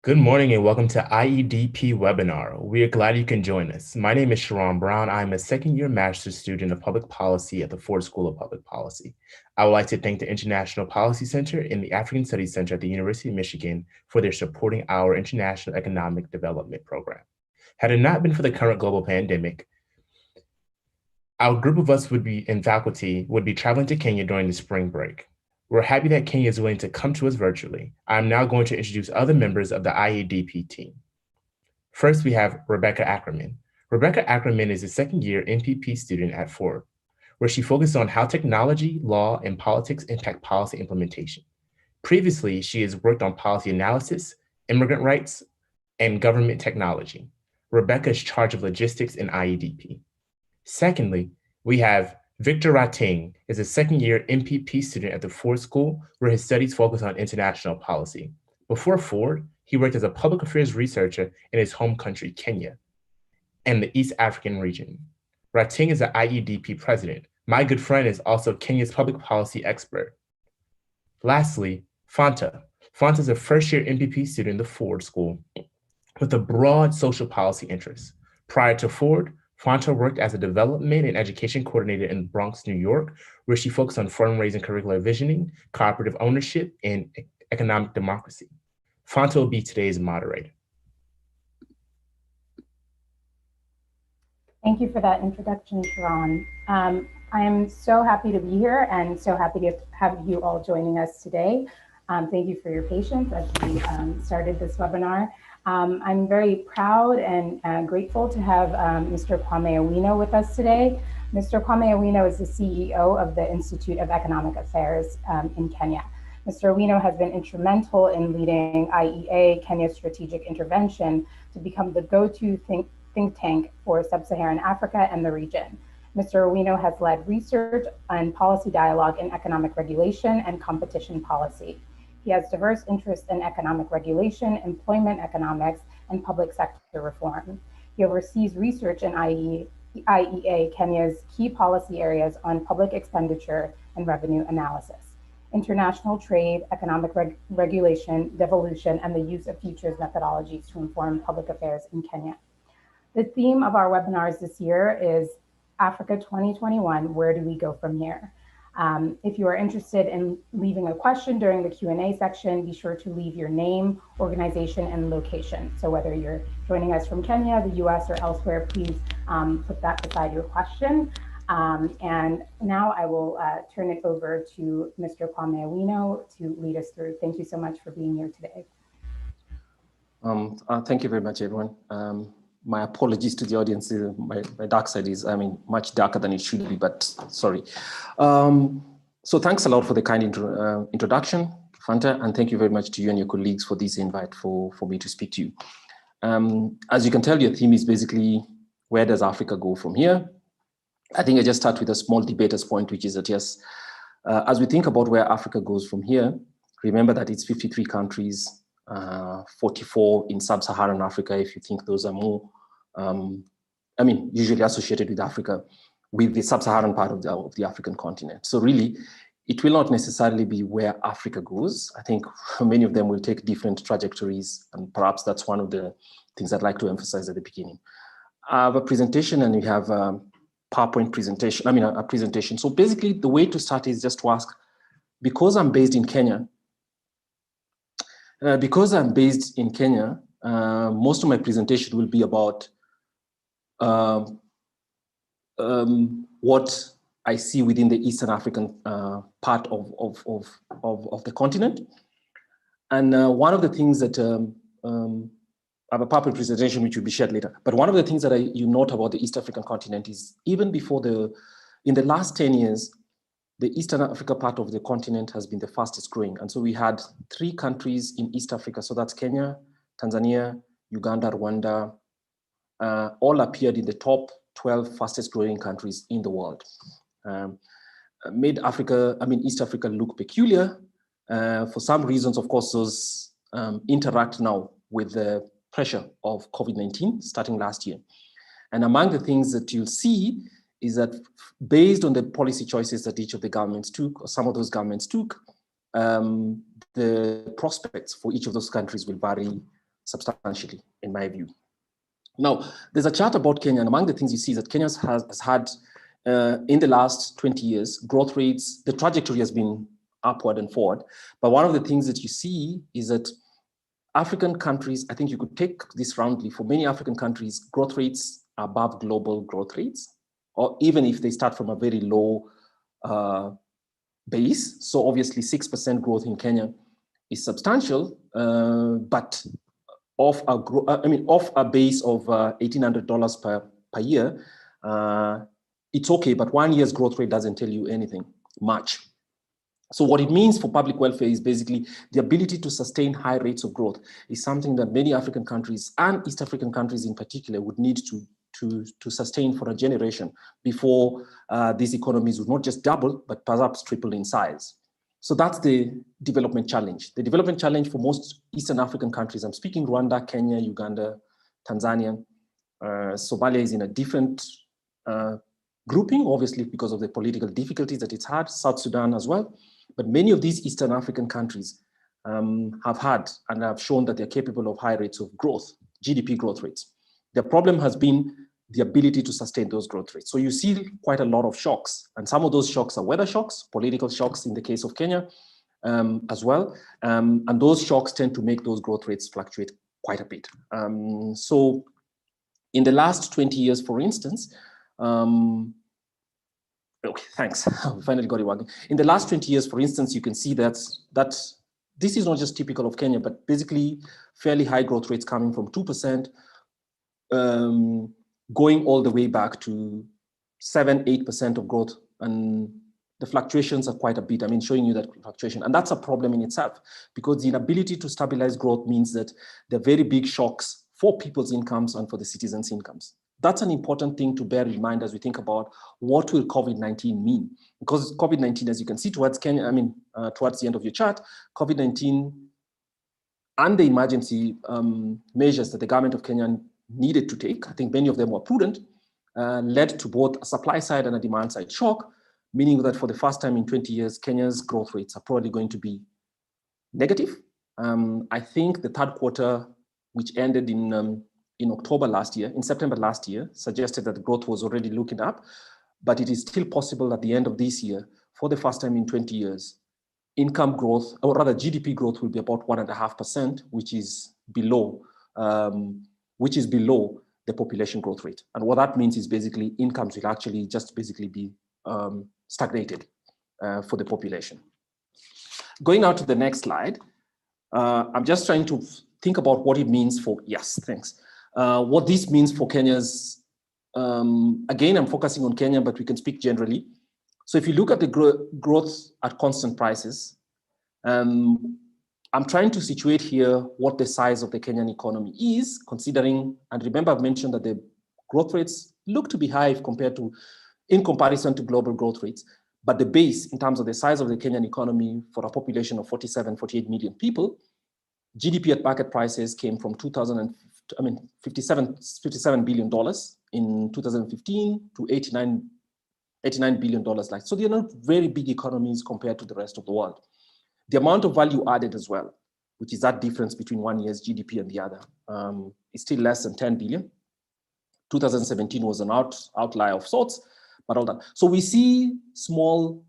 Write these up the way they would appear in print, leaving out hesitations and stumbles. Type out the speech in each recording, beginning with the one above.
Good morning and welcome to IEDP webinar. We are glad you can join us. My name is Sharon Brown. I'm a second-year master's student of public policy at the Ford School of Public Policy. I would like to thank the International Policy Center and the African Studies Center at the University of Michigan for their supporting our International Economic Development Program. Had it not been for the current global pandemic, our group of us in faculty would be traveling to Kenya during the spring break. We're happy that Kenya is willing to come to us virtually. I'm now going to introduce other members of the IEDP team. First, we have Rebecca Ackerman. Rebecca Ackerman is a second-year MPP student at Ford, where she focused on how technology, law, and politics impact policy implementation. Previously, she has worked on policy analysis, immigrant rights, and government technology. Rebecca is charged of logistics in IEDP. Secondly, we have Victor Rating is a second-year MPP student at the Ford School, where his studies focus on international policy. Before Ford, he worked as a public affairs researcher in his home country, Kenya, and the East African region. Rating is the IEDP president. My good friend is also Kenya's public policy expert. Lastly, Fanta. Fanta is a first-year MPP student in the Ford School with a broad social policy interest. Prior to Ford, Fanta worked as a development and education coordinator in Bronx, New York, where she focused on fundraising, curricular visioning, cooperative ownership, and economic democracy. Fanta will be today's moderator. Thank you for that introduction, Sharon. I am so happy to be here and so happy to have you all joining us today. Thank you for your patience as we started this webinar. I'm very proud and grateful to have Mr. Kwame Owino with us today. Mr. Kwame Owino is the CEO of the Institute of Economic Affairs in Kenya. Mr. Owino has been instrumental in leading IEA, Kenya's strategic intervention, to become the go-to think tank for sub-Saharan Africa and the region. Mr. Owino has led research and policy dialogue in economic regulation and competition policy. He has diverse interests in economic regulation, employment economics, and public sector reform. He oversees research in IEA, Kenya's key policy areas on public expenditure and revenue analysis, international trade, economic regulation, devolution, and the use of futures methodologies to inform public affairs in Kenya. The theme of our webinars this year is Africa 2021, where do we go from here? If you are interested in leaving a question during the Q&A section, be sure to leave your name, organization, and location. So whether you're joining us from Kenya, the US, or elsewhere, please put that beside your question. And now I will turn it over to Mr. Kwame Owino to lead us through. Thank you so much for being here today. Thank you very much, everyone. My apologies to the audience. My dark side is, much darker than it should be, but sorry. So thanks a lot for the kind introduction, Fanta, and thank you very much to you and your colleagues for this invite for me to speak to you. As you can tell, your theme is basically, where does Africa go from here? I think I just start with a small debater's point, which is that yes, as we think about where Africa goes from here, remember that it's 53 countries, 44 in sub-Saharan Africa, if you think those are more, usually associated with Africa, with the sub-Saharan part of the African continent. So really, it will not necessarily be where Africa goes. I think many of them will take different trajectories, and perhaps that's one of the things I'd like to emphasize at the beginning. I have a presentation, and we have a PowerPoint presentation, a presentation. So basically, the way to start is just to ask, because I'm based in Kenya, most of my presentation will be about what I see within the Eastern African part of the continent. And one of the things that, I have a PowerPoint presentation which will be shared later, but one of the things that you note about the East African continent is even before in the last 10 years, the Eastern Africa part of the continent has been the fastest growing. And so we had 3 countries in East Africa. So that's Kenya, Tanzania, Uganda, Rwanda, all appeared in the top 12 fastest growing countries in the world. Made East Africa look peculiar. For some reasons, of course, those interact now with the pressure of COVID-19 starting last year. And among the things that you'll see is that based on the policy choices that each of the governments took, or some of those governments took, the prospects for each of those countries will vary substantially, in my view. Now, there's a chart about Kenya, and among the things you see is that Kenya has had, in the last 20 years, growth rates, the trajectory has been upward and forward. But one of the things that you see is that African countries, I think you could take this roundly, for many African countries, growth rates are above global growth rates, or even if they start from a very low base. So obviously 6% growth in Kenya is substantial, but off a base of $1,800 per year, it's okay, but 1 year's growth rate doesn't tell you anything much. So what it means for public welfare is basically the ability to sustain high rates of growth is something that many African countries and East African countries in particular would need to sustain for a generation before these economies would not just double, but perhaps triple in size. So that's the development challenge. The development challenge for most Eastern African countries, I'm speaking Rwanda, Kenya, Uganda, Tanzania. Somalia is in a different grouping, obviously because of the political difficulties that it's had, South Sudan as well. But many of these Eastern African countries have had and have shown that they're capable of high rates of growth, GDP growth rates. The problem has been the ability to sustain those growth rates. So you see quite a lot of shocks, and some of those shocks are weather shocks, political shocks in the case of Kenya as well. And those shocks tend to make those growth rates fluctuate quite a bit. So in the last 20 years, for instance, okay, thanks. We finally got it working. In the last 20 years, for instance, you can see that this is not just typical of Kenya, but basically fairly high growth rates coming from 2%, going all the way back to 7-8% of growth. And the fluctuations are quite a bit. I mean, showing you that fluctuation. And that's a problem in itself, because the inability to stabilize growth means that there are very big shocks for people's incomes and for the citizens' incomes. That's an important thing to bear in mind as we think about what will COVID-19 mean. Because COVID-19, as you can see towards Kenya, towards the end of your chart, COVID-19 and the emergency measures that the government of Kenya needed to take, I think many of them were prudent, led to both a supply side and a demand side shock, meaning that for the first time in 20 years, Kenya's growth rates are probably going to be negative. I think the third quarter, which ended in October last year, in September last year, suggested that the growth was already looking up, but it is still possible at the end of this year, for the first time in 20 years, income growth, or rather GDP growth will be about 1.5%, which is below the population growth rate. And what that means is basically incomes will actually just basically be stagnated for the population. Going out to the next slide, I'm just trying to think about what it means for, yes, thanks. What this means for Kenya's, again, I'm focusing on Kenya, but we can speak generally. So if you look at the growth at constant prices, I'm trying to situate here what the size of the Kenyan economy is, considering, and remember I've mentioned that the growth rates look to be high in comparison to global growth rates, but the base in terms of the size of the Kenyan economy for a population of 48 million people, GDP at market prices came from $57 billion in 2015 to $89 billion. So they're not very big economies compared to the rest of the world. The amount of value added as well, which is that difference between 1 year's GDP and the other, is still less than 10 billion. 2017 was an outlier of sorts, but all that. So we see small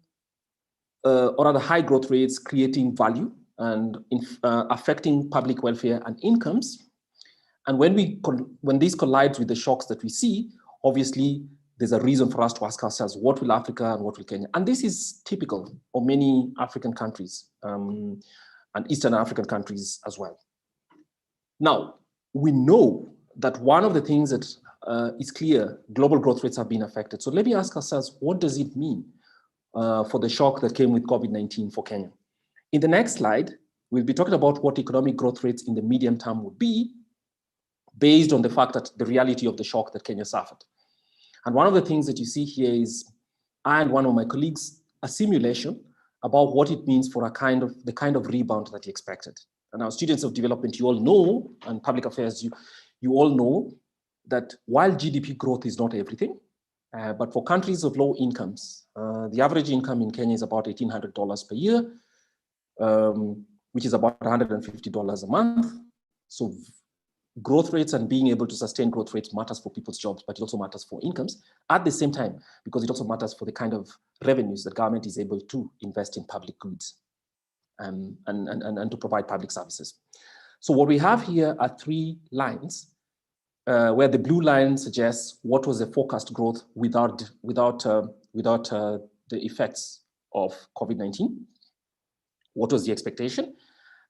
or rather high growth rates creating value and affecting public welfare and incomes. And when this collides with the shocks that we see, obviously there's a reason for us to ask ourselves, what will Africa and what will Kenya? And this is typical of many African countries and Eastern African countries as well. Now, we know that one of the things that is clear, global growth rates have been affected. So let me ask ourselves, what does it mean for the shock that came with COVID-19 for Kenya? In the next slide, we'll be talking about what economic growth rates in the medium term would be based on the fact that the reality of the shock that Kenya suffered. And one of the things that you see here is, I and one of my colleagues, a simulation about what it means for the kind of rebound that he expected. And our students of development, you all know, and public affairs, you all know that while GDP growth is not everything, but for countries of low incomes, the average income in Kenya is about $1,800 per year, which is about $150 a month. So growth rates and being able to sustain growth rates matters for people's jobs, but it also matters for incomes at the same time, because it also matters for the kind of revenues that government is able to invest in public goods and to provide public services. So what we have here are 3 lines, where the blue line suggests what was the forecast growth without the effects of COVID-19. What was the expectation?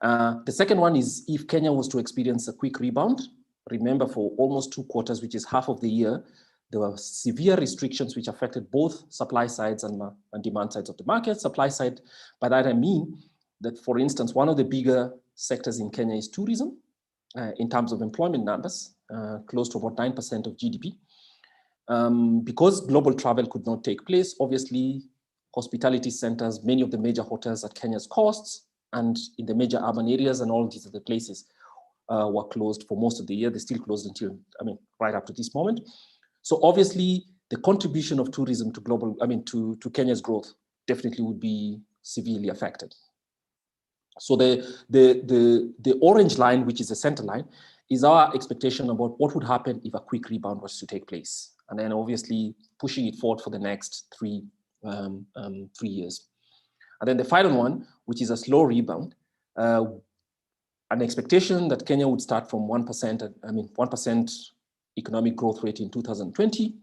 The second one is if Kenya was to experience a quick rebound. Remember, for almost 2 quarters, which is half of the year, there were severe restrictions which affected both supply sides and demand sides of the market. Supply side, by that I mean that, for instance, one of the bigger sectors in Kenya is tourism, in terms of employment numbers, close to about 9% of GDP. Because global travel could not take place, obviously, hospitality centers, many of the major hotels at Kenya's coasts and in the major urban areas and all these other places were closed for most of the year. They're still closed until, right up to this moment. So obviously, the contribution of tourism to to Kenya's growth definitely would be severely affected. So the orange line, which is the center line, is our expectation about what would happen if a quick rebound was to take place. And then obviously pushing it forward for the next 3 years. And then the final one, which is a slow rebound, an expectation that Kenya would start from 1% economic growth rate in 2020,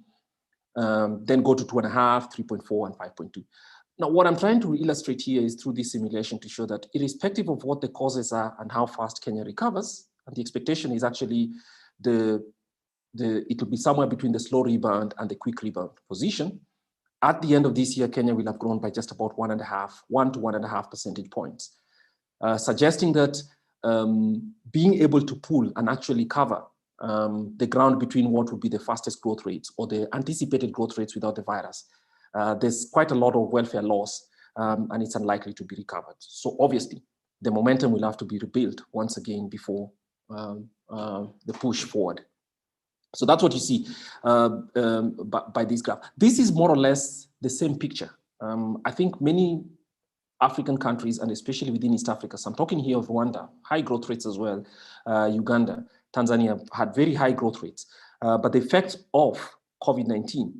then go to 2.5, 3.4, and 5.2. Now, what I'm trying to illustrate here is through this simulation to show that irrespective of what the causes are and how fast Kenya recovers, and the expectation is actually it will be somewhere between the slow rebound and the quick rebound position. At the end of this year, Kenya will have grown by just about 1 to 1.5 percentage points, suggesting that being able to pull and actually cover the ground between what would be the fastest growth rates or the anticipated growth rates without the virus, there's quite a lot of welfare loss, and it's unlikely to be recovered. So obviously, the momentum will have to be rebuilt once again before the push forward. So that's what you see by this graph. This is more or less the same picture. I think many African countries, and especially within East Africa, so I'm talking here of Rwanda, high growth rates as well, Uganda, Tanzania had very high growth rates. But the effect of COVID-19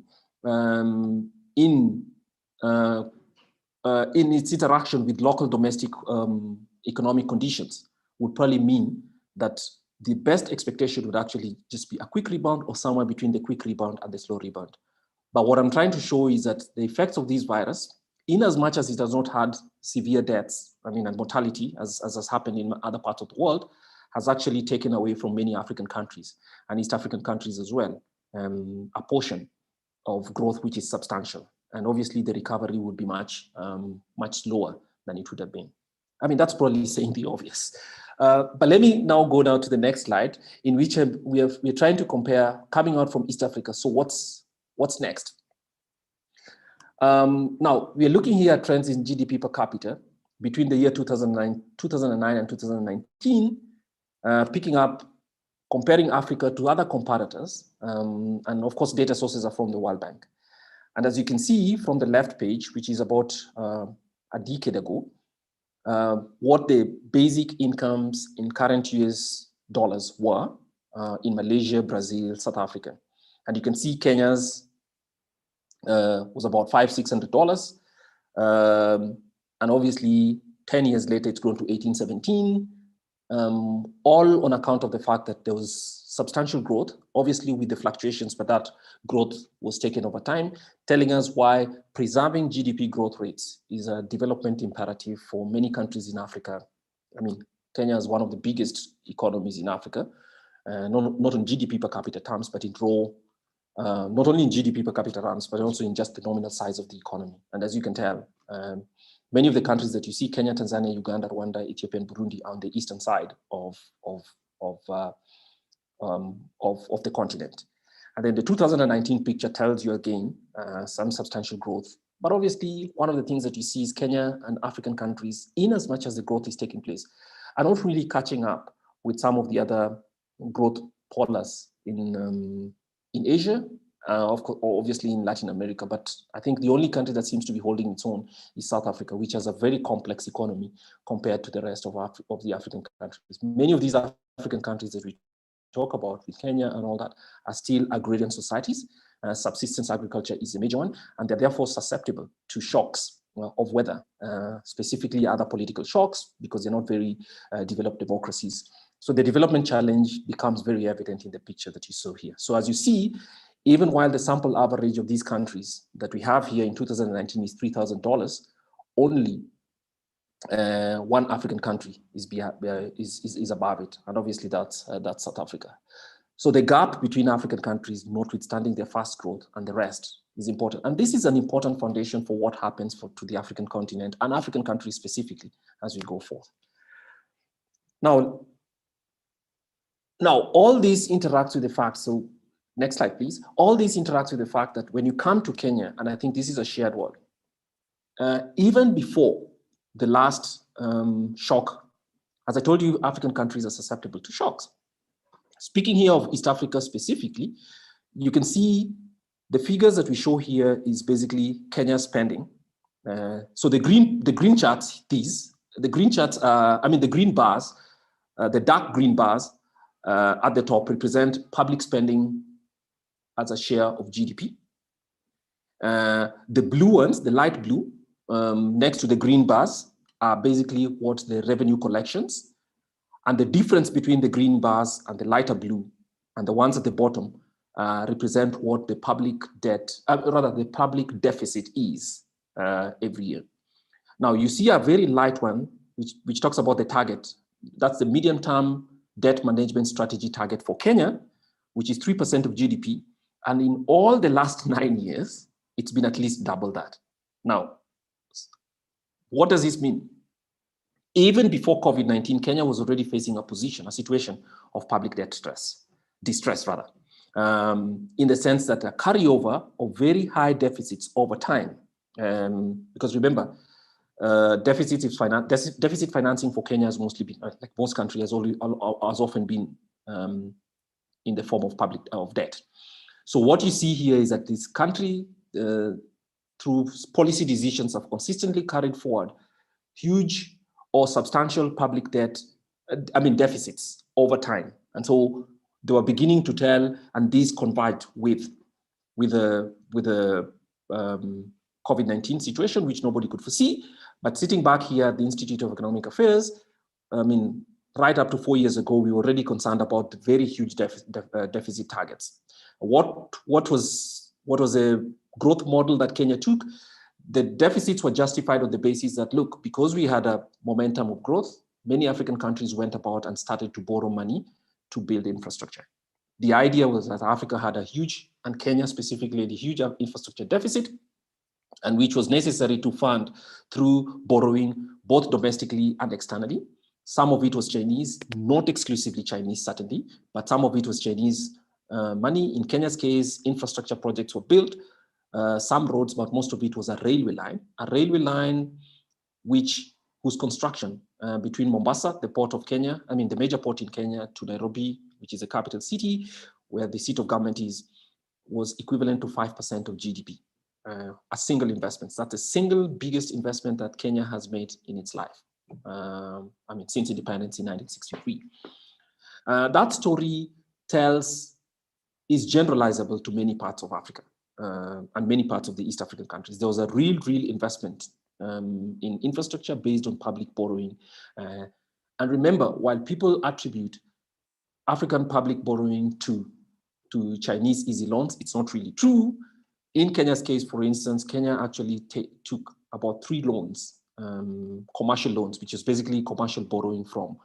in its interaction with local domestic economic conditions would probably mean that the best expectation would actually just be a quick rebound or somewhere between the quick rebound and the slow rebound. But what I'm trying to show is that the effects of this virus, in as much as it has not had severe deaths, and mortality, as has happened in other parts of the world, has actually taken away from many African countries and East African countries as well, a portion of growth which is substantial. And obviously the recovery would be much slower than it would have been. That's probably saying the obvious. But let me now go down to the next slide, in which we're trying to compare coming out from East Africa. So what's next? Now, we are looking here at trends in GDP per capita between the year 2009 and 2019, comparing Africa to other comparators. And of course, data sources are from the World Bank. And as you can see from the left page, which is about a decade ago, what the basic incomes in current US dollars were in Malaysia, Brazil, South Africa. And you can see Kenya's was about $500-600. And obviously 10 years later, it's grown to 1817, all on account of the fact that there was substantial growth, obviously with the fluctuations, but that growth was taken over time, telling us why preserving GDP growth rates is a development imperative for many countries in Africa. Kenya is one of the biggest economies in Africa, not in GDP per capita terms, but in not only in GDP per capita terms, but also in just the nominal size of the economy. And as you can tell, many of the countries that you see, Kenya, Tanzania, Uganda, Rwanda, Ethiopia, and Burundi, are on the eastern side of the continent. And then the 2019 picture tells you again some substantial growth. But obviously, one of the things that you see is Kenya and African countries, in as much as the growth is taking place, are not really catching up with some of the other growth pollers in Asia, of course, obviously in Latin America. But I think the only country that seems to be holding its own is South Africa, which has a very complex economy compared to the rest of the African countries. Many of these African countries that we talk about with Kenya and all that, are still agrarian societies. Subsistence agriculture is a major one, and they're therefore susceptible to shocks of weather, specifically other political shocks, because they're not very developed democracies. So the development challenge becomes very evident in the picture that you saw here. So as you see, even while the sample average of these countries that we have here in 2019 is $3,000, only one African country is above it, and obviously that's South Africa. So the gap between African countries, notwithstanding their fast growth and the rest, is important. And this is an important foundation for what happens to the African continent and African countries specifically as we go forth. Now all these interacts with the fact, so next slide, please. All these interacts with the fact that when you come to Kenya, and I think this is a shared word, even before the last shock, as I told you, African countries are susceptible to shocks. Speaking here of East Africa specifically, you can see the figures that we show here is basically Kenya's spending. So the green charts, the green bars, the dark green bars at the top represent public spending as a share of GDP. The blue ones, the light blue, next to the green bars are basically what the revenue collections. And the difference between the green bars and the lighter blue and the ones at the bottom represent what the public debt, the public deficit is every year. Now you see a very light one, which talks about the target. That's the medium-term debt management strategy target for Kenya, which is 3% of GDP. And in all the last 9 years, it's been at least double that. Now, what does this mean? Even before COVID-19, Kenya was already facing a situation of public debt distress, in the sense that a carryover of very high deficits over time. Because remember, deficit financing for Kenya has mostly been, like most countries, has often been in the form of debt. So what you see here is that this country, through policy decisions, have consistently carried forward huge or substantial public debt, deficits over time. And so they were beginning to tell, and these converged with the COVID-19 situation, which nobody could foresee. But sitting back here at the Institute of Economic Affairs, right up to 4 years ago, we were already concerned about the very huge deficit targets. What was a growth model that Kenya took? The deficits were justified on the basis that, look, because we had a momentum of growth, many African countries went about and started to borrow money to build infrastructure. The idea was that Africa had a huge, and Kenya specifically, the huge infrastructure deficit, and which was necessary to fund through borrowing both domestically and externally. Some of it was Chinese, not exclusively Chinese, certainly, but some of it was Chinese money. In Kenya's case, infrastructure projects were built, some roads, but most of it was a railway line whose construction between Mombasa, the port of Kenya, the major port in Kenya, to Nairobi, which is the capital city, where the seat of government is, was equivalent to 5% of GDP. A single investment. That's the single biggest investment that Kenya has made in its life. Since independence in 1963. That story is generalizable to many parts of Africa and many parts of the East African countries. There was a real investment in infrastructure based on public borrowing. And remember, while people attribute African public borrowing to Chinese easy loans, it's not really true. In Kenya's case, for instance, Kenya actually took about 3 loans, commercial loans, which is basically commercial borrowing from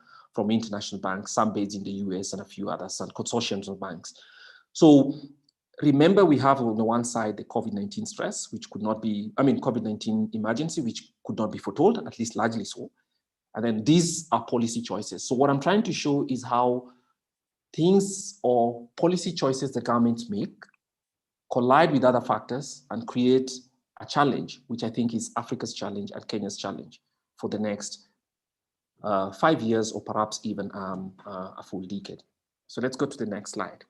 international banks, some based in the US and a few others, and consortiums of banks. So remember, we have on the one side the COVID-19 stress, which could not be, COVID-19 emergency, which could not be foretold, at least largely so. And then these are policy choices. So what I'm trying to show is how things or policy choices the governments make collide with other factors and create a challenge, which I think is Africa's challenge and Kenya's challenge for the next 5 years or perhaps even a full decade. So let's go to the next slide.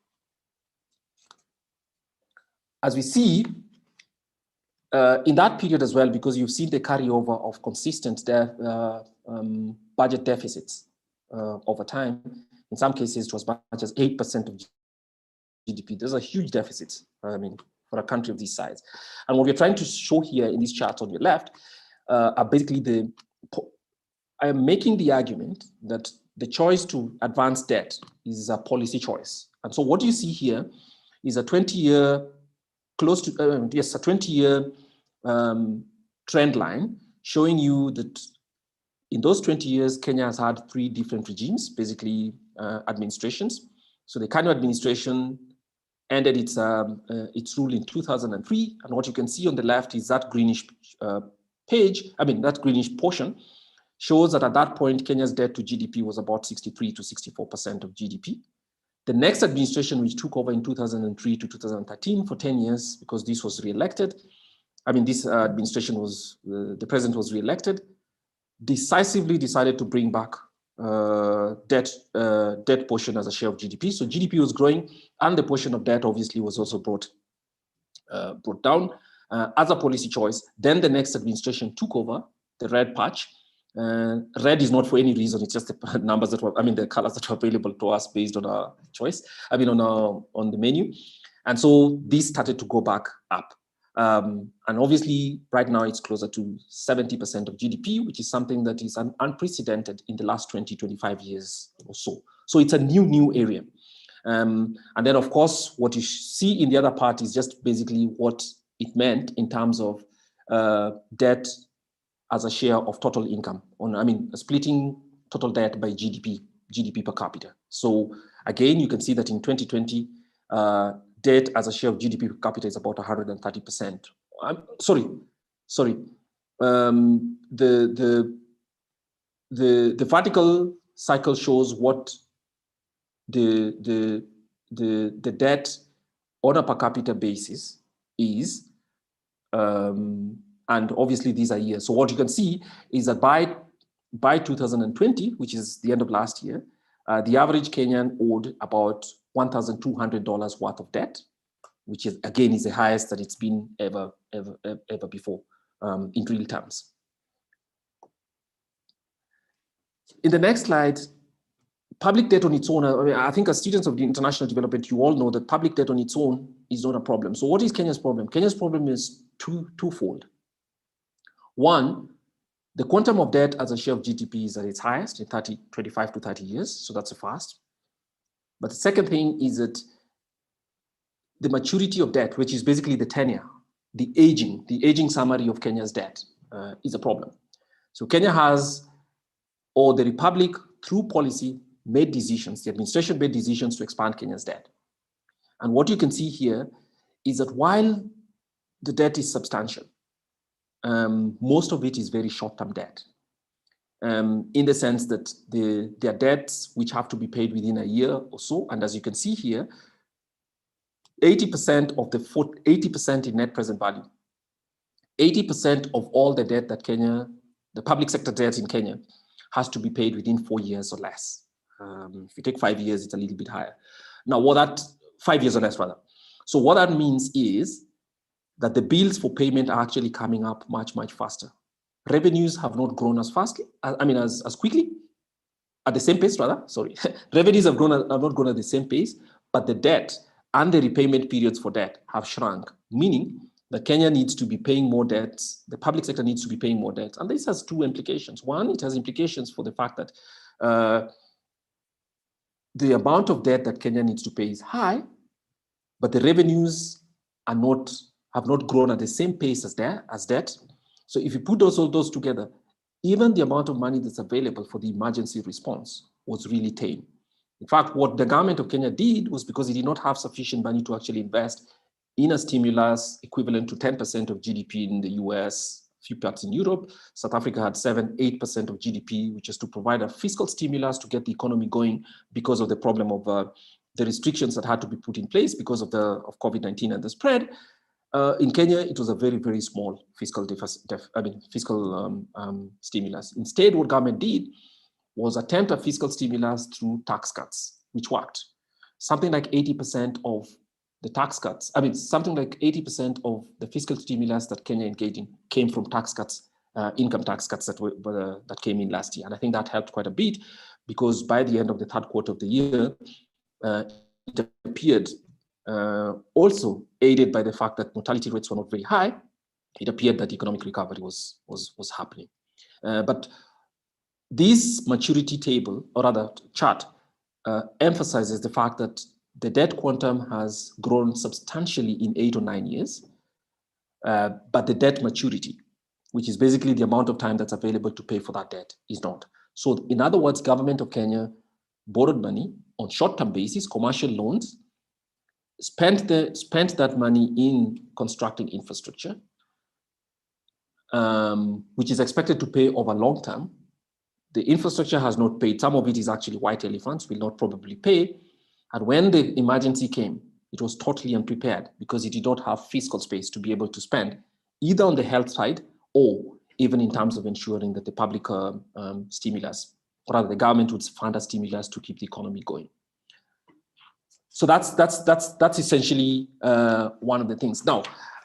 As we see, in that period as well, because you've seen the carryover of consistent budget deficits over time, In some cases, it was as much as 8% of GDP. There's a huge deficit, I mean, for a country of this size. And what we're trying to show here in these charts on your left are basically I am making the argument that the choice to advance debt is a policy choice. And so what you see here is a 20-year, a 20-year trend line showing you that in those 20 years, Kenya has had 3 different regimes, basically administrations. So the Kanu administration ended its rule in 2003. And what you can see on the left is that greenish that greenish portion shows that at that point, Kenya's debt to GDP was about 63 to 64% of GDP. The next administration, which took over in 2003 to 2013 for 10 years, because this was re-elected, this administration was, the president was re-elected, decisively decided to bring back debt portion as a share of GDP. So GDP was growing, and the portion of debt obviously was also brought down as a policy choice. Then the next administration took over, the red patch. Red is not for any reason, it's just the numbers that were, the colors that were available to us based on our choice, on the menu. And so this started to go back up. And obviously, right now it's closer to 70% of GDP, which is something that is unprecedented in the last 20, 25 years or so. So it's a new area. And then, of course, what you see in the other part is just basically what it meant in terms of debt as a share of total income, splitting total debt by GDP per capita. So again, you can see that in 2020, debt as a share of GDP per capita is about 130%. The vertical cycle shows what the debt on a per capita basis is, and obviously these are years. So what you can see is that by 2020, which is the end of last year, the average Kenyan owed about $1,200 worth of debt, which is, again, is the highest that it's been ever before in real terms. In the next slide, public debt on its own, I think as students of the international development, you all know that public debt on its own is not a problem. So what is Kenya's problem? Kenya's problem is twofold. One, the quantum of debt as a share of GDP is at its highest in 25 to 30 years. So that's the first. But the second thing is that the maturity of debt, which is basically the tenure, the aging summary of Kenya's debt is a problem. So Kenya has, or the Republic through policy made decisions, the administration made decisions to expand Kenya's debt. And what you can see here is that while the debt is substantial, most of it is very short-term debt, in the sense that there are debts which have to be paid within a year or so. And as you can see here, 80% of 80% in net present value, 80% of all the debt that Kenya, the public sector debt in Kenya, has to be paid within 4 years or less. If you take 5 years, it's a little bit higher. Now, 5 years or less rather. So what that means is that the bills for payment are actually coming up much, much faster. Revenues have not grown as fastly, as quickly, at the same pace rather, sorry. Revenues have not grown at the same pace, but the debt and the repayment periods for debt have shrunk, meaning that Kenya needs to be paying more debts, the public sector needs to be paying more debt. And this has two implications. One, it has implications for the fact that the amount of debt that Kenya needs to pay is high, but the revenues have not grown at the same pace as debt. So if you put all those together, even the amount of money that's available for the emergency response was really tame. In fact, what the government of Kenya did was, because it did not have sufficient money to actually invest in a stimulus equivalent to 10% of GDP in the US, a few parts in Europe. South Africa had 8% of GDP, which is to provide a fiscal stimulus to get the economy going because of the problem of the restrictions that had to be put in place because of COVID-19 and the spread. In Kenya, it was a very, very small fiscal stimulus. Instead, what government did was attempt a fiscal stimulus through tax cuts, which worked. Something like 80% of the tax cuts, something like 80% of the fiscal stimulus that Kenya engaged in came from tax cuts, income tax cuts that came in last year. And I think that helped quite a bit because by the end of the third quarter of the year, it appeared, also aided by the fact that mortality rates were not very high, it appeared that economic recovery was happening. But this maturity table, or rather chart, emphasizes the fact that the debt quantum has grown substantially in 8 or 9 years, but the debt maturity, which is basically the amount of time that's available to pay for that debt, is not. So in other words, government of Kenya borrowed money on short-term basis, commercial loans, spent that money in constructing infrastructure, which is expected to pay over long term. The infrastructure has not paid. Some of it is actually white elephants, will not probably pay. And when the emergency came, it was totally unprepared because it did not have fiscal space to be able to spend, either on the health side or even in terms of ensuring that the public stimulus, or rather the government would fund a stimulus to keep the economy going. So that's essentially one of the things. Now,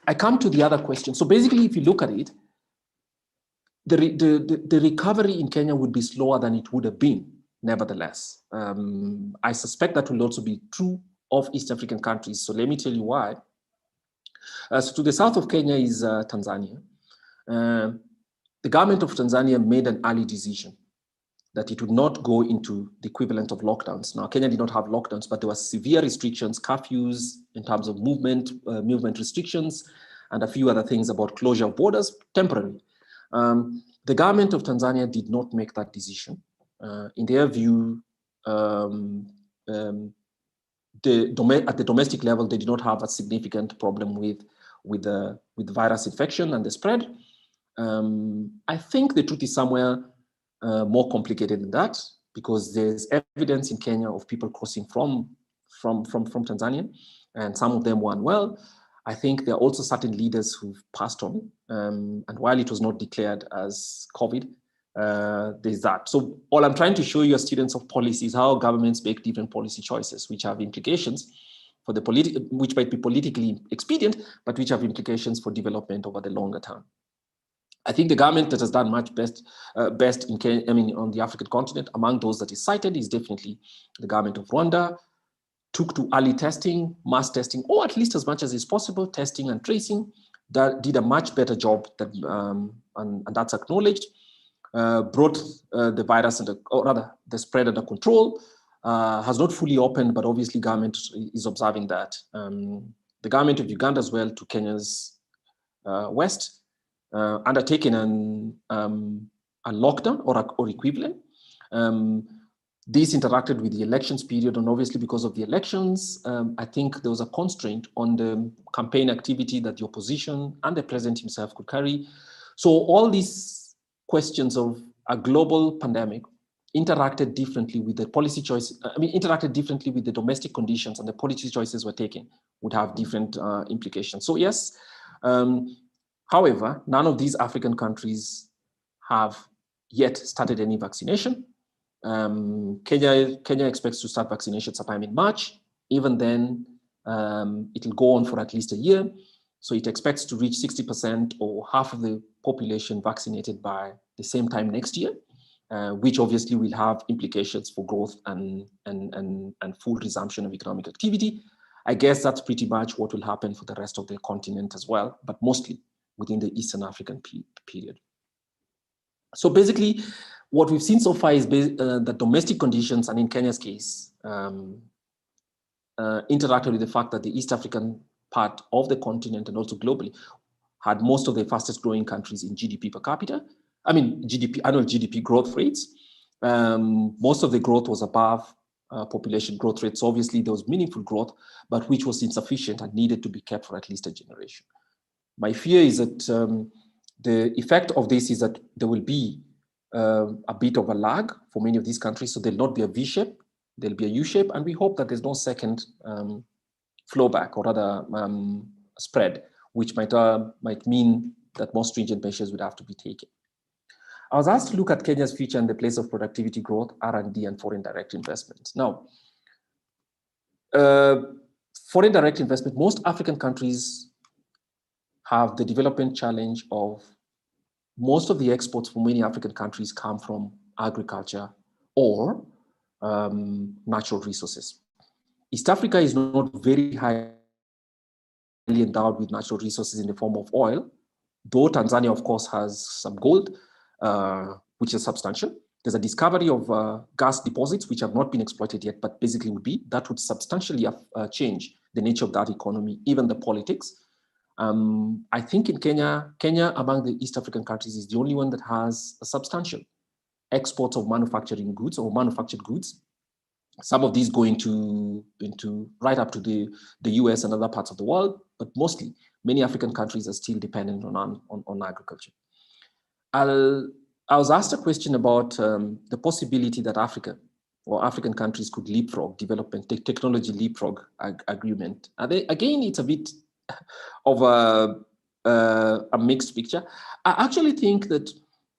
I come to the other question. So basically, if you look at it, the recovery in Kenya would be slower than it would have been, nevertheless. I suspect that will also be true of East African countries. So let me tell you why. So to the south of Kenya is Tanzania. The government of Tanzania made an early decision that it would not go into the equivalent of lockdowns. Now, Kenya did not have lockdowns, but there were severe restrictions, curfews in terms of movement restrictions, and a few other things about closure of borders, temporary. The government of Tanzania did not make that decision. In their view, at the domestic level, they did not have a significant problem with virus infection and the spread. I think the truth is somewhere more complicated than that, because there's evidence in Kenya of people crossing from Tanzania, and some of them were unwell. I think there are also certain leaders who've passed on, and while it was not declared as COVID, there's that. So all I'm trying to show you as students of policy is how governments make different policy choices, which have implications for the which might be politically expedient, but which have implications for development over the longer term. I think the government that has done much best in Kenya, on the African continent, among those that is cited, is definitely the government of Rwanda. Took to early testing, mass testing, or at least as much as is possible, testing and tracing. That did a much better job, and that's acknowledged. Brought the virus or rather the spread under control. Has not fully opened, but obviously government is observing that. The government of Uganda as well, to Kenya's west, undertaken a lockdown or equivalent. This interacted with the elections period, and obviously because of the elections, I think there was a constraint on the campaign activity that the opposition and the president himself could carry. So all these questions of a global pandemic interacted differently with the policy choice, interacted differently with the domestic conditions, and the policy choices were taken would have different implications. So yes, however, none of these African countries have yet started any vaccination. Kenya expects to start vaccination sometime in March. Even then, it'll go on for at least a year. So it expects to reach 60% or half of the population vaccinated by the same time next year, which obviously will have implications for growth and full resumption of economic activity. I guess that's pretty much what will happen for the rest of the continent as well, but mostly within the Eastern African period. So basically, what we've seen so far is that domestic conditions, and in Kenya's case, interacted with the fact that the East African part of the continent and also globally had most of the fastest growing countries in GDP per capita. Annual GDP growth rates. Most of the growth was above population growth rates. So obviously there was meaningful growth, but which was insufficient and needed to be kept for at least a generation. My fear is that the effect of this is that there will be a bit of a lag for many of these countries. So there'll not be a V shape, there'll be a U shape, and we hope that there's no second flow back or rather spread, which might mean that more stringent measures would have to be taken. I was asked to look at Kenya's future in the place of productivity growth, R&D, and foreign direct investment. Now, foreign direct investment, most African countries have the development challenge of most of the exports for many African countries come from agriculture or natural resources. East Africa is not very highly endowed with natural resources in the form of oil, though Tanzania, of course, has some gold, which is substantial. There's a discovery of gas deposits, which have not been exploited yet, but basically that would substantially change the nature of that economy, even the politics. I think in Kenya among the East African countries is the only one that has a substantial exports of manufacturing goods or manufactured goods. Some of these go into right up to the US and other parts of the world, but mostly many African countries are still dependent on agriculture. I was asked a question about the possibility that Africa or African countries could leapfrog development, technology leapfrog agreement. Again, it's a bit of a mixed picture. I actually think that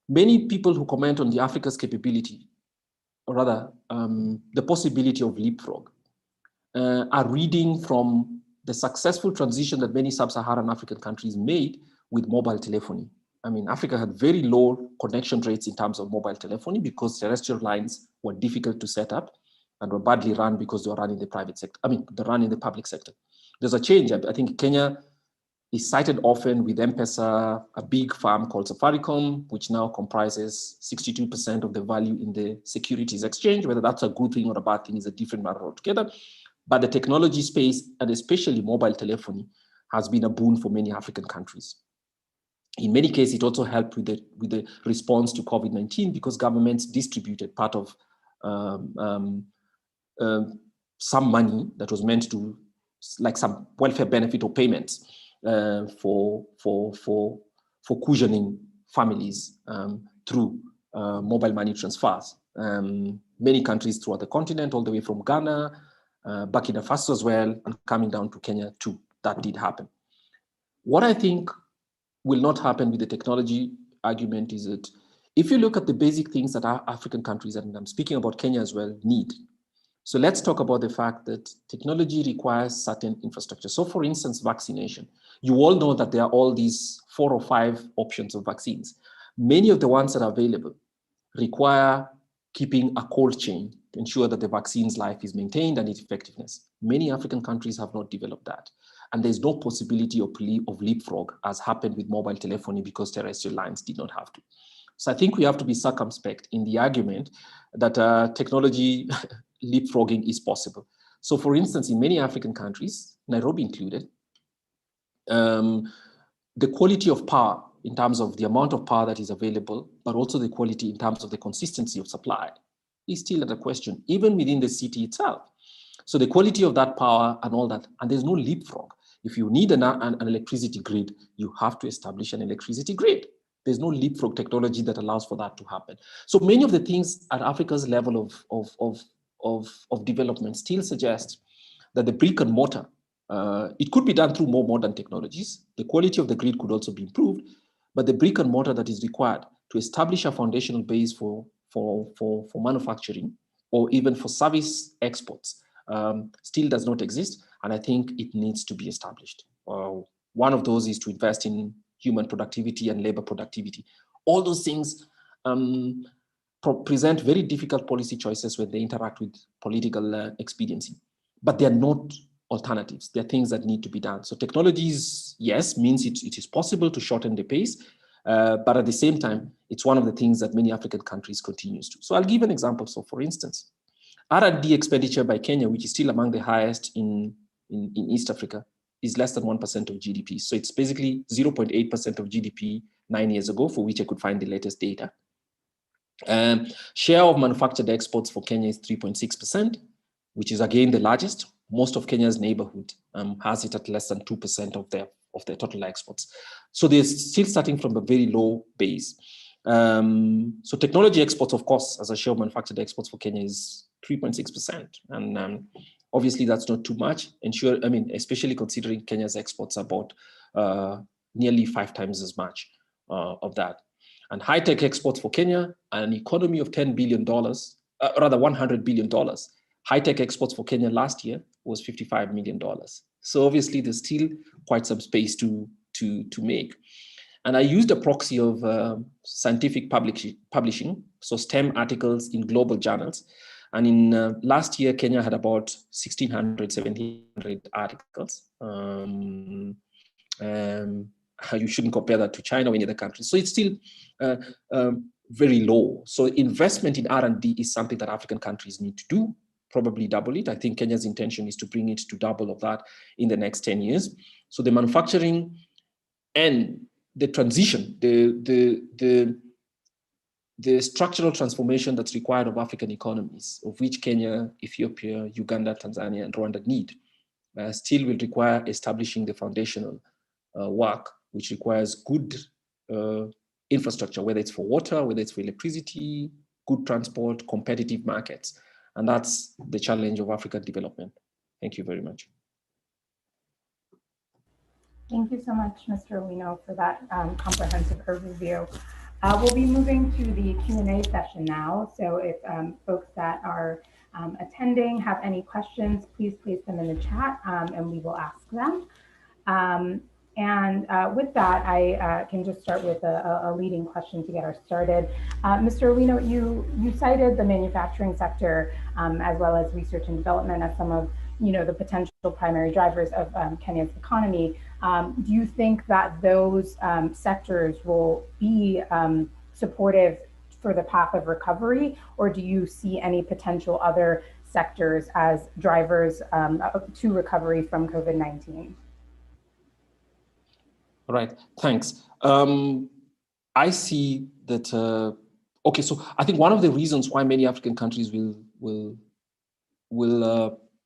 many people who comment on the Africa's capability, or rather the possibility of leapfrog, are reading from the successful transition that many sub-Saharan African countries made with mobile telephony. I mean, Africa had very low connection rates in terms of mobile telephony because terrestrial lines were difficult to set up and were badly run because they were run in the private sector. I mean, they run in the public sector. There's a change. I think Kenya is cited often with M-Pesa, a big firm called Safaricom, which now comprises 62% of the value in the securities exchange. Whether that's a good thing or a bad thing is a different matter altogether. But the technology space, and especially mobile telephony, has been a boon for many African countries. In many cases, it also helped with the response to COVID-19 because governments distributed part of some money that was meant to, like some welfare benefit or payments for cushioning families through mobile money transfers. Many countries throughout the continent, all the way from Ghana, Burkina Faso as well, and coming down to Kenya too, that did happen. What I think will not happen with the technology argument is that if you look at the basic things that our African countries, and I'm speaking about Kenya as well, need. So let's talk about the fact that technology requires certain infrastructure. So for instance, vaccination. You all know that there are all these 4 or 5 options of vaccines. Many of the ones that are available require keeping a cold chain to ensure that the vaccine's life is maintained and its effectiveness. Many African countries have not developed that. And there's no possibility of leapfrog as happened with mobile telephony because terrestrial lines did not have to. So I think we have to be circumspect in the argument that technology leapfrogging is possible. So for instance, in many African countries, Nairobi included, the quality of power in terms of the amount of power that is available, but also the quality in terms of the consistency of supply is still at a question, even within the city itself. So the quality of that power and all that, and there's no leapfrog. If you need an electricity grid, you have to establish an electricity grid. There's no leapfrog technology that allows for that to happen. So many of the things at Africa's level of development still suggest that the brick and mortar, it could be done through more modern technologies. The quality of the grid could also be improved, but the brick and mortar that is required to establish a foundational base for manufacturing or even for service exports still does not exist, and I think it needs to be established. One of those is to invest in human productivity and labor productivity. All those things present very difficult policy choices when they interact with political expediency, but they're not alternatives. They're things that need to be done. So technologies, yes, means it is possible to shorten the pace, but at the same time, it's one of the things that many African countries continues to. So I'll give an example. So for instance, R&D expenditure by Kenya, which is still among the highest in East Africa, is less than 1% of GDP. So it's basically 0.8% of GDP 9 years ago, for which I could find the latest data. Share of manufactured exports for Kenya is 3.6%, which is again the largest. Most of Kenya's neighborhood has it at less than 2% of their total exports. So they're still starting from a very low base. So technology exports, of course, as a share of manufactured exports for Kenya is 3.6%. And obviously that's not too much. Especially considering Kenya's exports are about nearly 5 times as much of that. And high-tech exports for Kenya, an economy of $100 billion. High-tech exports for Kenya last year was $55 million. So obviously there's still quite some space to make. And I used a proxy of scientific publishing, so STEM articles in global journals. And in last year, Kenya had about 1,600, 1,700 articles. You shouldn't compare that to China or any other country. So it's still very low. So investment in R&D is something that African countries need to do, probably double it. I think Kenya's intention is to bring it to double of that in the next 10 years. So the manufacturing and the transition, the structural transformation that's required of African economies, of which Kenya, Ethiopia, Uganda, Tanzania, and Rwanda need, still will require establishing the foundational work, which requires good infrastructure, whether it's for water, whether it's for electricity, good transport, competitive markets. And that's the challenge of African development. Thank you very much. Thank you so much, Mr. Owino, for that comprehensive overview. We'll be moving to the Q&A session now. So if folks that are attending have any questions, please place them in the chat and we will ask them. With that, I can just start with a leading question to get us started. Mr. Owino, you cited the manufacturing sector as well as research and development as some of the potential primary drivers of Kenya's economy. Do you think that those sectors will be supportive for the path of recovery, or do you see any potential other sectors as drivers to recovery from COVID-19? All right, thanks. I see that, okay, so I think one of the reasons why many African countries will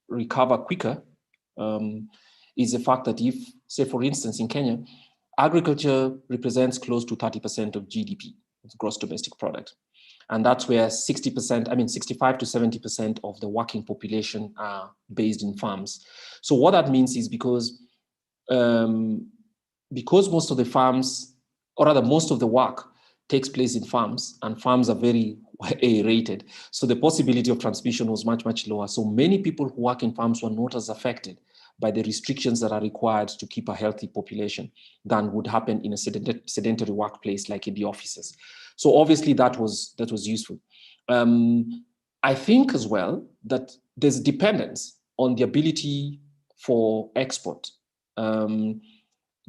recover quicker is the fact that if, say for instance in Kenya, agriculture represents close to 30% of GDP, gross domestic product. And that's where 65 to 70% of the working population are based in farms. So what that means is because most of the farms, or rather most of the work takes place in farms, and farms are very aerated. So the possibility of transmission was much, much lower. So many people who work in farms were not as affected by the restrictions that are required to keep a healthy population than would happen in a sedentary workplace like in the offices. So obviously that was useful. I think as well that there's dependence on the ability for export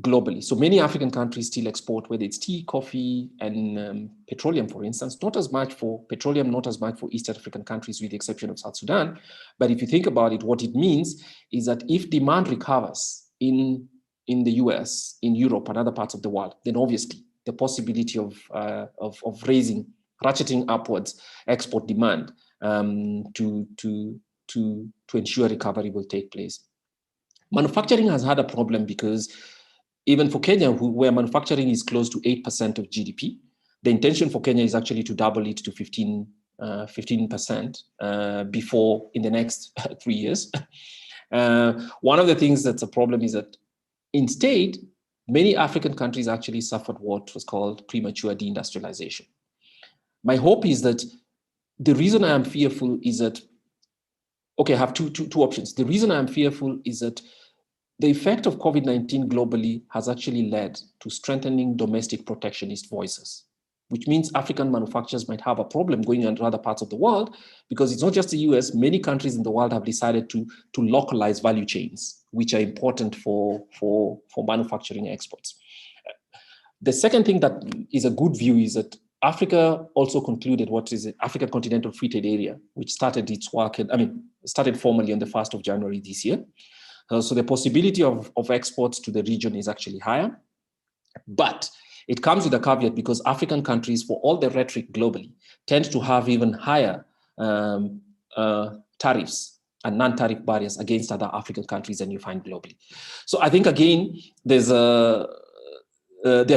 globally. So many African countries still export, whether it's tea, coffee, and petroleum, for instance, not as much for petroleum, not as much for East African countries, with the exception of South Sudan. But if you think about it, what it means is that if demand recovers in the US, in Europe, and other parts of the world, then obviously the possibility of ratcheting upwards export demand to ensure recovery will take place. Manufacturing has had a problem because even for Kenya, where manufacturing is close to 8% of GDP, the intention for Kenya is actually to double it to 15% before in the next 3 years. One of the things that's a problem is that instead, many African countries actually suffered what was called premature deindustrialization. My hope is that the reason I am fearful is that, okay, I have two options. The reason I am fearful is that the effect of COVID-19 globally has actually led to strengthening domestic protectionist voices, which means African manufacturers might have a problem going into other parts of the world, because it's not just the US, many countries in the world have decided to localize value chains, which are important for manufacturing exports. The second thing that is a good view is that Africa also concluded what is the African Continental Free Trade Area, which started its work, started formally on the 1st of January this year. So the possibility of exports to the region is actually higher, but it comes with a caveat because African countries, for all the rhetoric globally, tend to have even higher tariffs and non-tariff barriers against other African countries than you find globally. So I think, again, there are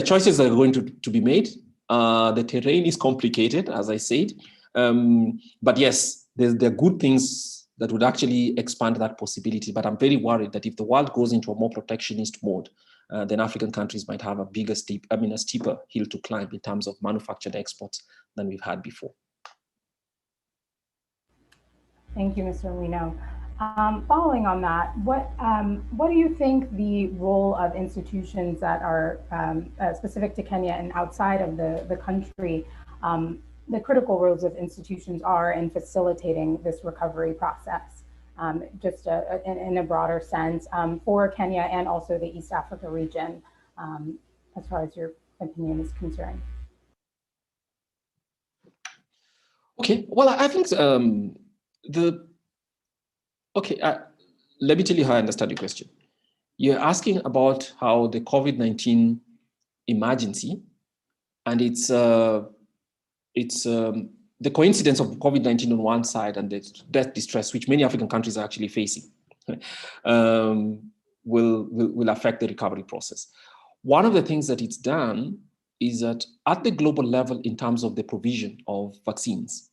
choices that are going to be made. The terrain is complicated, as I said, but yes, there are good things that would actually expand that possibility. But I'm very worried that if the world goes into a more protectionist mode, then African countries might have a steeper hill to climb in terms of manufactured exports than we've had before. Thank you, Mr. Owino. Following on that, what do you think the role of institutions that are specific to Kenya and outside of the country, the critical roles of institutions are in facilitating this recovery process, just in a broader sense, for Kenya and also the East Africa region, as far as your opinion is concerned? Okay, well, I think let me tell you how I understand your question. You're asking about how the COVID-19 emergency and the coincidence of COVID-19 on one side and the death distress, which many African countries are actually facing, will affect the recovery process. One of the things that it's done is that at the global level, in terms of the provision of vaccines,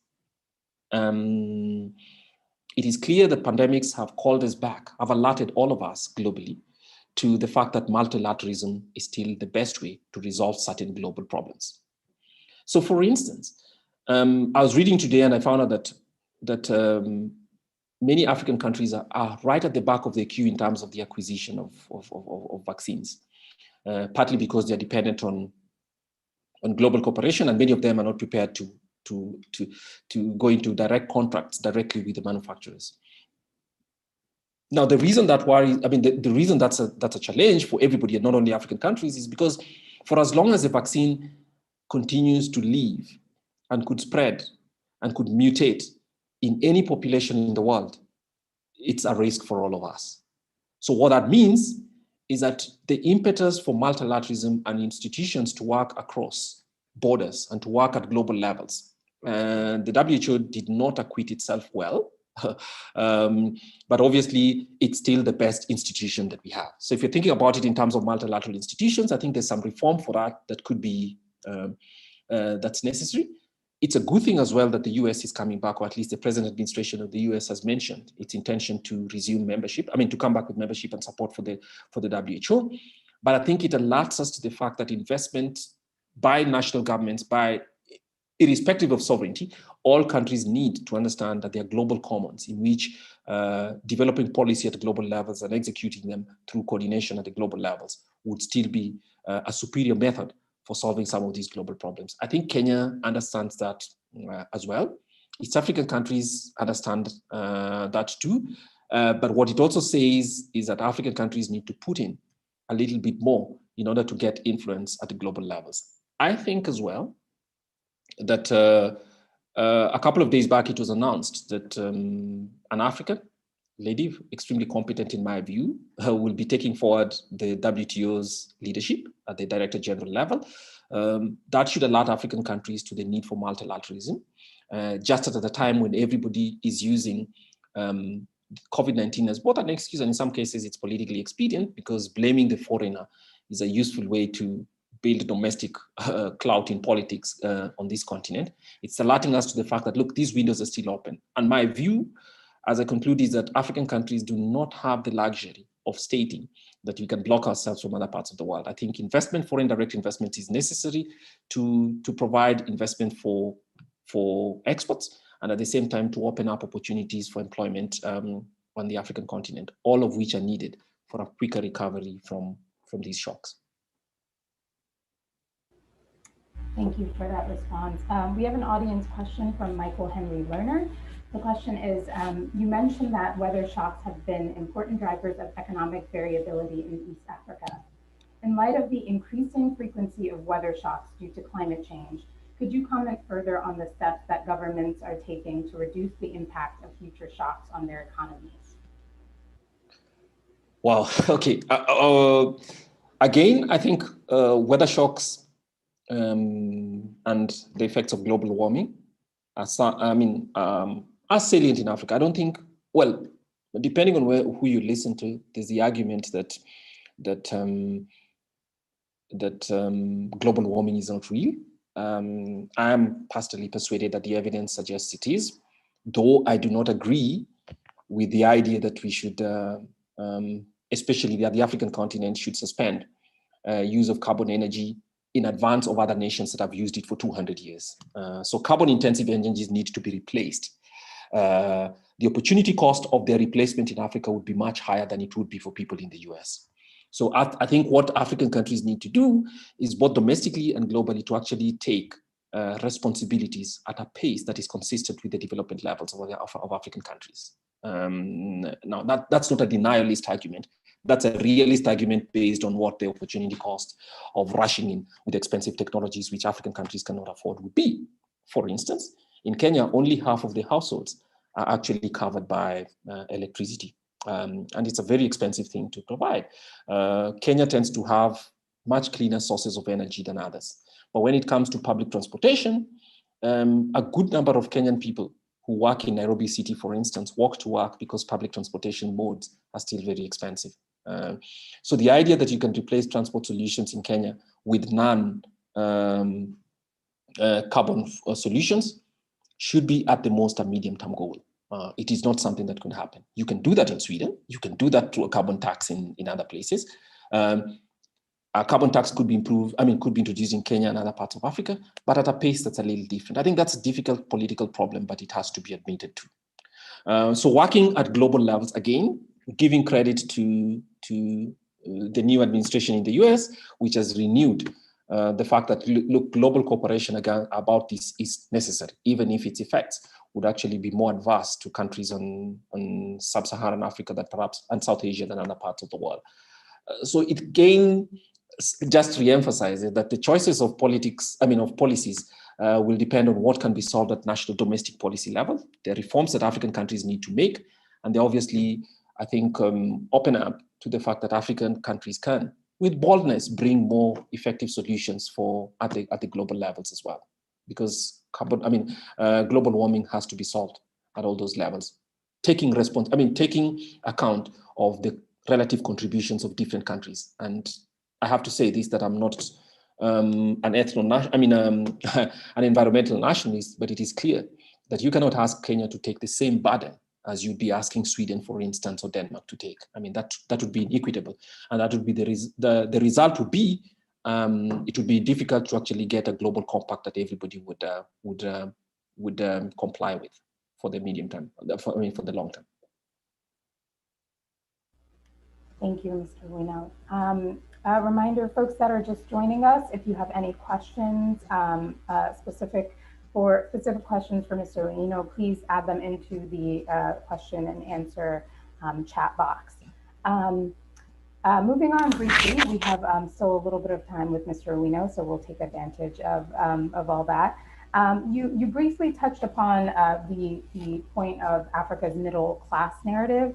it is clear that pandemics have called us back, have alerted all of us globally to the fact that multilateralism is still the best way to resolve certain global problems. So for instance, I was reading today and I found out that many African countries are right at the back of the queue in terms of the acquisition of vaccines, partly because they're dependent on global cooperation, and many of them are not prepared to go into direct contracts directly with the manufacturers. Now, the reason that worries, I mean, the reason that's a challenge for everybody, and not only African countries, is because for as long as the vaccine continues to live and could spread and could mutate in any population in the world, it's a risk for all of us. So what that means is that the impetus for multilateralism and institutions to work across borders and to work at global levels, the WHO did not acquit itself well, but obviously it's still the best institution that we have. So if you're thinking about it in terms of multilateral institutions, I think there's some reform for that could be, that's necessary. It's a good thing as well that the US is coming back, or at least the present administration of the US has mentioned its intention to resume membership, to come back with membership and support for the WHO. But I think it alerts us to the fact that investment by national governments, irrespective of sovereignty, all countries need to understand that they are global commons in which developing policy at global levels and executing them through coordination at the global levels would still be a superior method for solving some of these global problems. I think Kenya understands that as well. East African countries understand that too. But what it also says is that African countries need to put in a little bit more in order to get influence at the global levels. I think as well that a couple of days back, it was announced that an African lady, extremely competent in my view, will be taking forward the WTO's leadership at the Director General level. That should alert African countries to the need for multilateralism, just at the time when everybody is using COVID-19 as both an excuse, and in some cases it's politically expedient, because blaming the foreigner is a useful way to build domestic clout in politics on this continent. It's alerting us to the fact that, look, these windows are still open. And my view, as I conclude, is that African countries do not have the luxury of stating that we can block ourselves from other parts of the world. I think investment, foreign direct investment, is necessary to provide investment for exports, and at the same time to open up opportunities for employment on the African continent, all of which are needed for a quicker recovery from these shocks. Thank you for that response. We have an audience question from Michael Henry Lerner. The question is, you mentioned that weather shocks have been important drivers of economic variability in East Africa. In light of the increasing frequency of weather shocks due to climate change, could you comment further on the steps that governments are taking to reduce the impact of future shocks on their economies? Wow, okay. Again, I think weather shocks and the effects of global warming are salient in Africa. I don't think, well, depending on who you listen to, there's the argument that global warming is not real. I am personally persuaded that the evidence suggests it is, though I do not agree with the idea that we should, especially the African continent, should suspend use of carbon energy in advance of other nations that have used it for 200 years. So carbon-intensive energies need to be replaced. the opportunity cost of their replacement in Africa would be much higher than it would be for people in the US. So I think what African countries need to do is both domestically and globally to actually take responsibilities at a pace that is consistent with the development levels of African countries. Now, that's not a denialist argument. That's a realist argument based on what the opportunity cost of rushing in with expensive technologies which African countries cannot afford would be. For instance, in Kenya, only half of the households are actually covered by electricity. And it's a very expensive thing to provide. Kenya tends to have much cleaner sources of energy than others. But when it comes to public transportation, a good number of Kenyan people who work in Nairobi City, for instance, walk to work because public transportation modes are still very expensive. So the idea that you can replace transport solutions in Kenya with non-carbon solutions should be at the most a medium-term goal. It is not something that can happen. You can do that in Sweden. You can do that through a carbon tax in other places. A carbon tax could be introduced in Kenya and other parts of Africa, but at a pace that's a little different. I think that's a difficult political problem, but it has to be admitted to. So working at global levels, again, giving credit to the new administration in the US, which has renewed the fact that, look, global cooperation again about this is necessary, even if its effects would actually be more adverse to countries on sub-Saharan Africa that perhaps, and South Asia than other parts of the world. So it again just re-emphasizes that the choices of policies will depend on what can be solved at national domestic policy level, the reforms that African countries need to make, and they obviously, I think, open up to the fact that African countries can, with boldness, bring more effective solutions at the global levels as well. Because global warming has to be solved at all those levels, taking account of the relative contributions of different countries. And I have to say this, that I'm not an environmental nationalist, but it is clear that you cannot ask Kenya to take the same burden as you'd be asking Sweden, for instance, or Denmark to take. I mean, that would be inequitable, and that would be the result would be it would be difficult to actually get a global compact that everybody would comply with for the medium term, for the long term. Thank you, Mr. Owino. A reminder, folks that are just joining us, if you have any questions, specific questions for Mr. Owino, please add them into the question and answer chat box. Moving on briefly, we have still a little bit of time with Mr. Owino, so we'll take advantage of all that. You briefly touched upon the point of Africa's middle class narrative.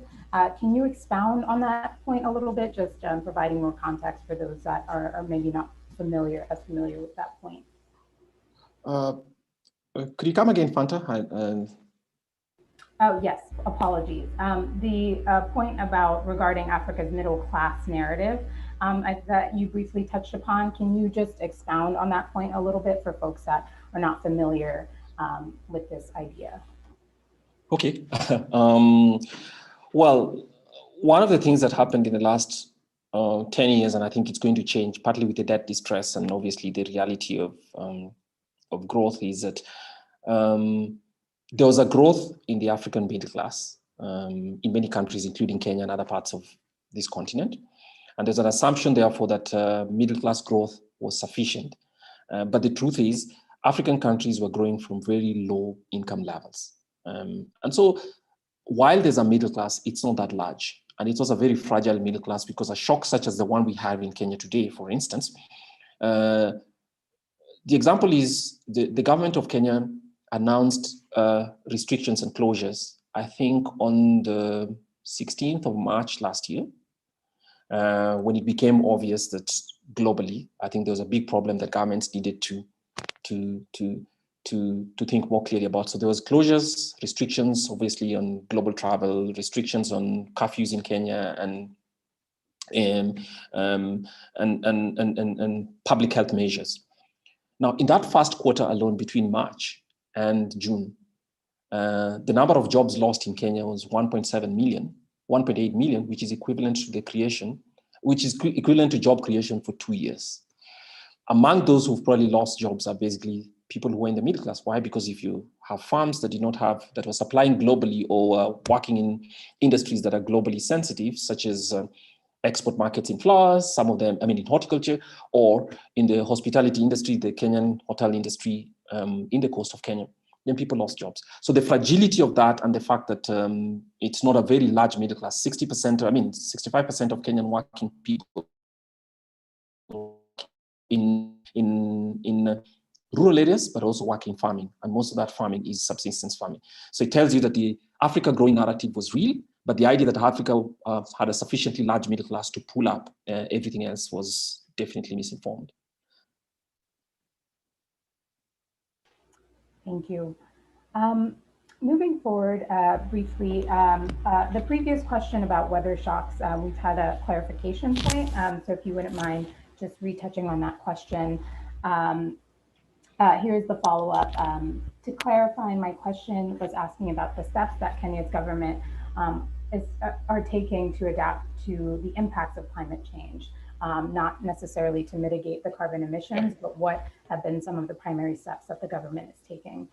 Can you expound on that point a little bit, just providing more context for those that are maybe not familiar with that point? Could you come again, Fanta? Oh, yes, apologies. The point regarding Africa's middle class narrative that you briefly touched upon, can you just expound on that point a little bit for folks that are not familiar with this idea? Okay. Well, one of the things that happened in the last 10 years, and I think it's going to change, partly with the debt distress and obviously the reality of growth, is that there was a growth in the African middle class in many countries, including Kenya and other parts of this continent. And there's an assumption, therefore, that middle class growth was sufficient. But the truth is, African countries were growing from very low income levels. And so while there's a middle class, it's not that large. And it was a very fragile middle class because a shock such as the one we have in Kenya today, for instance, the example is the government of Kenya announced restrictions and closures, I think on the 16th of March last year, when it became obvious that globally, I think there was a big problem that governments needed to think more clearly about. So there was closures, restrictions, obviously on global travel, restrictions on curfews in Kenya, and public health measures. Now, in that first quarter alone, between March and June, the number of jobs lost in Kenya was 1.7 million, 1.8 million, which is equivalent to job creation for 2 years. Among those who've probably lost jobs are basically people who are in the middle class. Why? Because if you have farms that did not have, that were supplying globally or working in industries that are globally sensitive, such as export markets in flowers, some of them, I mean, in horticulture, or in the hospitality industry, the Kenyan hotel industry in the coast of Kenya. Then people lost jobs. So the fragility of that and the fact that it's not a very large middle class, 60%, I mean, 65% of Kenyan working people in rural areas, but also working farming. And most of that farming is subsistence farming. So it tells you that the Africa growing narrative was real, but the idea that Africa had a sufficiently large middle class to pull up everything else was definitely misinformed. Thank you. Moving forward briefly, the previous question about weather shocks, we've had a clarification point. So if you wouldn't mind just retouching on that question. Here's the follow-up. To clarify, my question was asking about the steps that Kenya's government are taking to adapt to the impacts of climate change, not necessarily to mitigate the carbon emissions, but what have been some of the primary steps that the government is taking.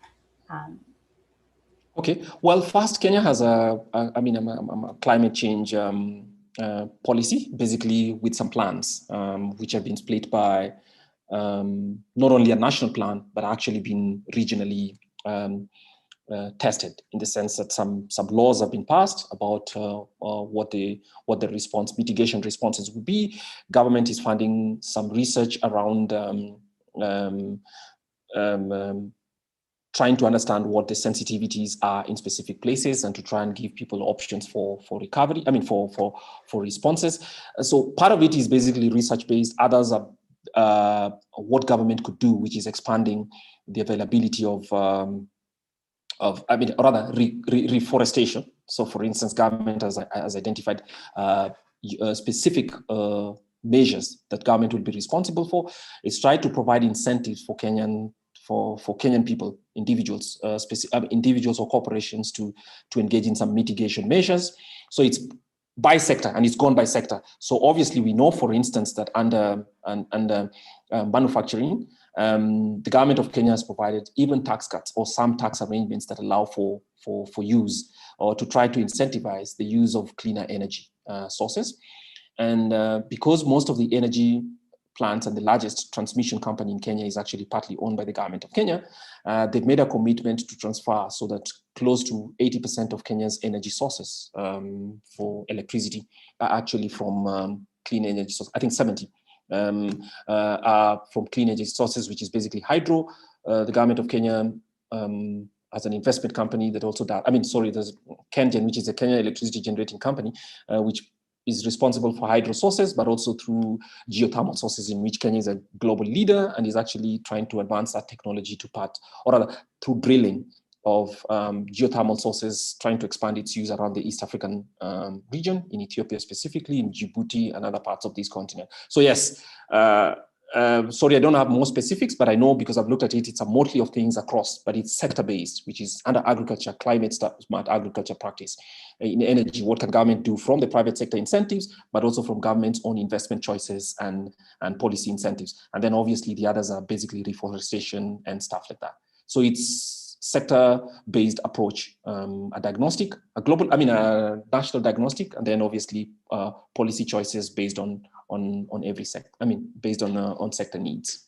Okay, well, first, Kenya has a climate change policy, basically with some plans, which have been split by not only a national plan, but actually been regionally tested, in the sense that some laws have been passed about what the mitigation responses would be. Government is funding some research around trying to understand what the sensitivities are in specific places and to try and give people options for recovery, I mean, for responses. So part of it is basically research-based. Others are what government could do, which is expanding the availability of reforestation. So for instance, government has identified specific measures that government will be responsible for. It's tried to provide incentives for Kenyan people, individuals, individuals or corporations to engage in some mitigation measures. So it's by sector, and it's gone by sector. So obviously we know, for instance, that under manufacturing, the government of Kenya has provided even tax cuts or some tax arrangements that allow for use or to try to incentivize the use of cleaner energy sources. And because most of the energy plants and the largest transmission company in Kenya is actually partly owned by the government of Kenya, they've made a commitment to transfer so that close to 80% of Kenya's energy sources for electricity are actually from clean energy sources. I think 70 are from clean energy sources, which is basically hydro. The government of Kenya as an investment company that also does, there's Kenyan, which is a Kenya electricity generating company, which is responsible for hydro sources, but also through geothermal sources, in which Kenya is a global leader and is actually trying to advance that technology through drilling of geothermal sources, trying to expand its use around the East African region, in Ethiopia specifically, in Djibouti and other parts of this continent. So yes, sorry, I don't have more specifics, but I know because I've looked at it, it's a motley of things across, but it's sector-based, which is under agriculture, climate smart agriculture practice. In energy, what can government do from the private sector incentives, but also from government's own investment choices and policy incentives. And then obviously the others are basically reforestation and stuff like that. So it's sector-based approach, a national diagnostic, and then obviously policy choices based on every sector. Based on sector needs.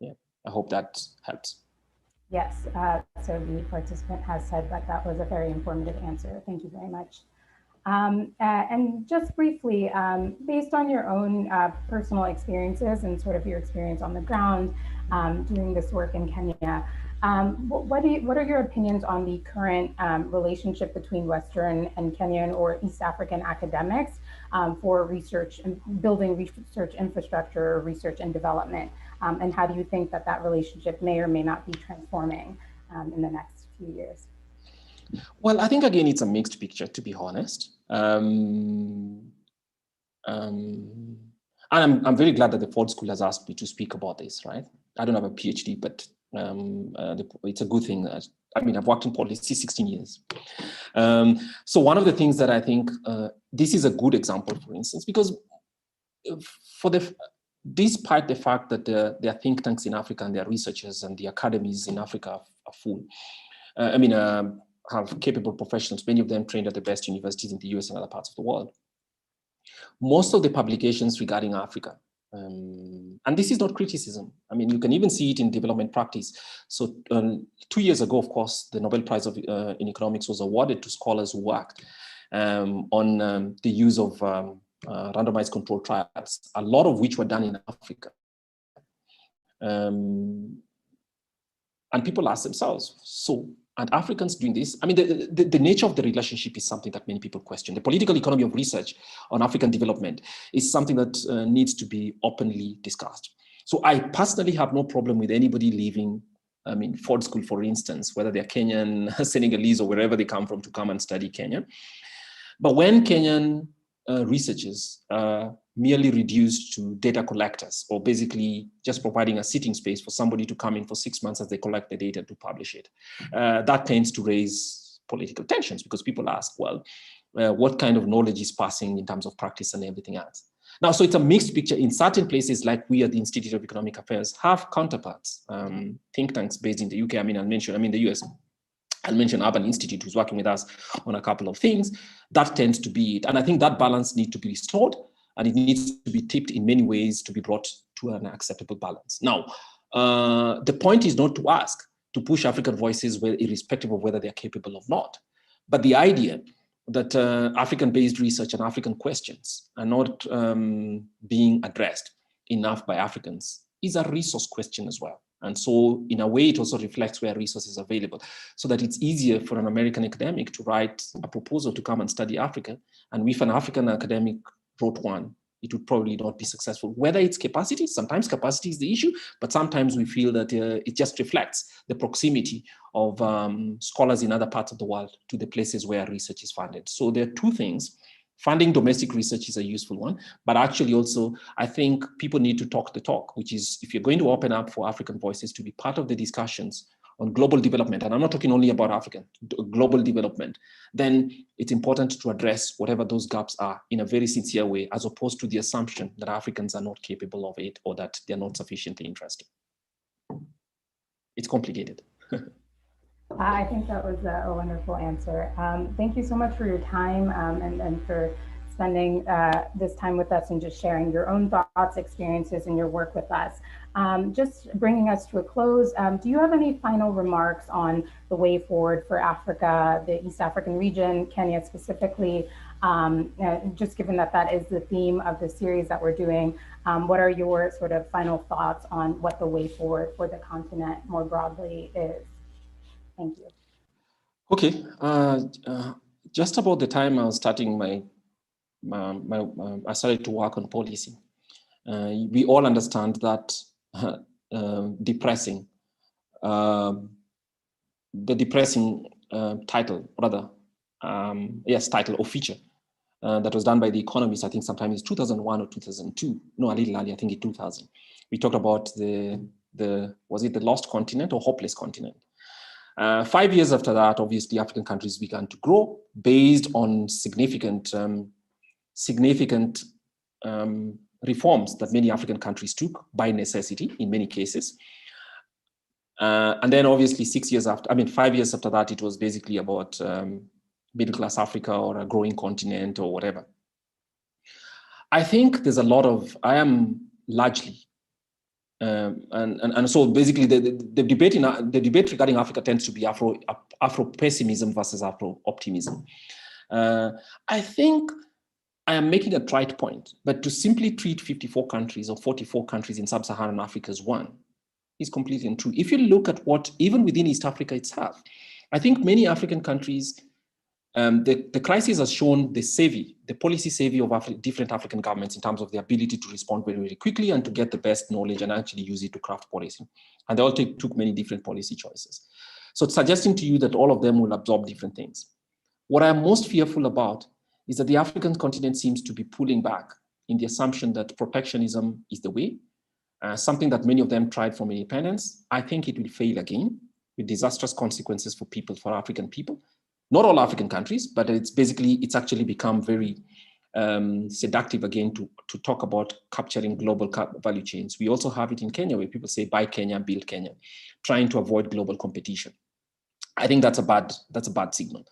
Yeah, I hope that helps. Yes, so the participant has said that was a very informative answer. Thank you very much. And just briefly, based on your own personal experiences and sort of your experience on the ground doing this work in Kenya, what are your opinions on the current relationship between Western and Kenyan or East African academics for research and building research infrastructure, research and development? And how do you think that relationship may or may not be transforming in the next few years? Well, I think, again, it's a mixed picture, to be honest. And I'm very glad that the Ford School has asked me to speak about this, right? I don't have a PhD, but it's a good thing. I've worked in policy 16 years. So one of the things that I think, this is a good example, for instance, because despite the fact that there are think tanks in Africa and there are researchers and the academies in Africa are full, have capable professionals, many of them trained at the best universities in the US and other parts of the world. Most of the publications regarding Africa, and this is not criticism. I mean, you can even see it in development practice. So 2 years ago, of course, the Nobel Prize in Economics was awarded to scholars who worked on the use of randomized controlled trials, a lot of which were done in Africa. And people ask themselves, so, and Africans doing this? I mean, the nature of the relationship is something that many people question. The political economy of research on African development is something that needs to be openly discussed. So I personally have no problem with anybody leaving, Ford School, for instance, whether they're Kenyan, Senegalese, or wherever they come from, to come and study Kenya. But when Kenyan researchers are merely reduced to data collectors, or basically just providing a sitting space for somebody to come in for 6 months as they collect the data to publish it, that tends to raise political tensions, because people ask, well, what kind of knowledge is passing in terms of practice and everything else? Now, so it's a mixed picture. In certain places, like we at the Institute of Economic Affairs have counterparts, think tanks based in the UK, the US. I'll mention Urban Institute, who's working with us on a couple of things. That tends to be it. And I think that balance needs to be restored, and it needs to be tipped in many ways to be brought to an acceptable balance. Now, the point is not to ask to push African voices, irrespective of whether they're capable or not. But the idea that African-based research and African questions are not being addressed enough by Africans is a resource question as well. And so in a way, it also reflects where resources are available, so that it's easier for an American academic to write a proposal to come and study Africa. And if an African academic wrote one, it would probably not be successful. Whether it's capacity, sometimes capacity is the issue, but sometimes we feel that it just reflects the proximity of scholars in other parts of the world to the places where research is funded. So there are two things. Funding domestic research is a useful one, but actually also, I think people need to talk the talk, which is, if you're going to open up for African voices to be part of the discussions on global development, and I'm not talking only about African, global development, then it's important to address whatever those gaps are in a very sincere way, as opposed to the assumption that Africans are not capable of it, or that they're not sufficiently interested. It's complicated. I think that was a wonderful answer. Thank you so much for your time and for spending this time with us and just sharing your own thoughts, experiences, and your work with us. Just bringing us to a close, do you have any final remarks on the way forward for Africa, the East African region, Kenya specifically? Just given that that is the theme of the series that we're doing, what are your sort of final thoughts on what the way forward for the continent more broadly is? Thank you. Okay, just about the time I was starting I started to work on policy. We all understand that the depressing title, rather, title or feature that was done by The Economist, I think sometime in 2001 or 2002, no, a little earlier, I think in 2000. We talked about was it the lost continent or hopeless continent? 5 years after that, obviously, African countries began to grow based on significant reforms that many African countries took by necessity in many cases. And then obviously 5 years after that, it was basically about middle-class Africa or a growing continent or whatever. I think there's a lot of, I am largely, and so basically the debate regarding Africa tends to be Afro-pessimism versus Afro-optimism. I think I am making a trite point, but to simply treat 54 countries or 44 countries in sub-Saharan Africa as one is completely untrue. If you look at what, even within East Africa itself, I think many African countries, the crisis has shown the policy savvy of different African governments in terms of the ability to respond very, very quickly and to get the best knowledge and actually use it to craft policy. And they all took many different policy choices. So it's suggesting to you that all of them will absorb different things. What I'm most fearful about is that the African continent seems to be pulling back in the assumption that protectionism is the way, something that many of them tried from independence. I think it will fail again with disastrous consequences for African people. Not all African countries, but it's actually become very seductive again to talk about capturing global value chains. We also have it in Kenya where people say buy Kenya, build Kenya, trying to avoid global competition. I think that's a bad signal.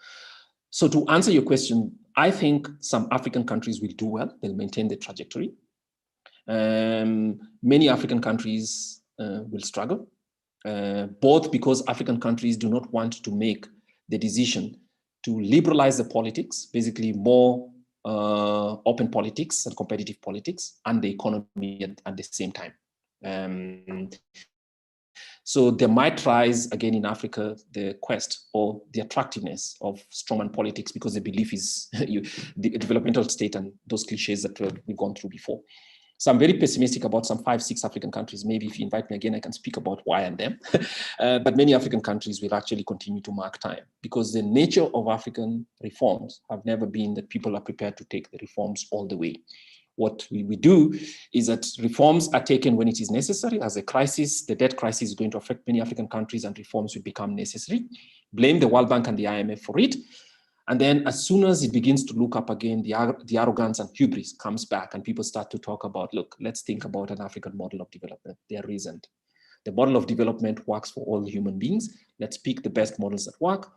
So to answer your question, I think some African countries will do well. They'll maintain the trajectory. Many African countries will struggle, both because African countries do not want to make the decision to liberalize the politics, basically more open politics and competitive politics, and the economy at the same time. So there might rise again in Africa the quest or the attractiveness of strongman politics because the belief is the developmental state and those cliches that we've gone through before. So I'm very pessimistic about some 5-6 African countries. Maybe if you invite me again, I can speak about why and them. But many African countries will actually continue to mark time because the nature of African reforms have never been that people are prepared to take the reforms all the way. What we do is that reforms are taken when it is necessary. As a crisis, the debt crisis is going to affect many African countries and reforms will become necessary. Blame the World Bank and the IMF for it. And then as soon as it begins to look up again, the arrogance and hubris comes back and people start to talk about, look, let's think about an African model of development. There isn't. The model of development works for all human beings. Let's pick the best models that work.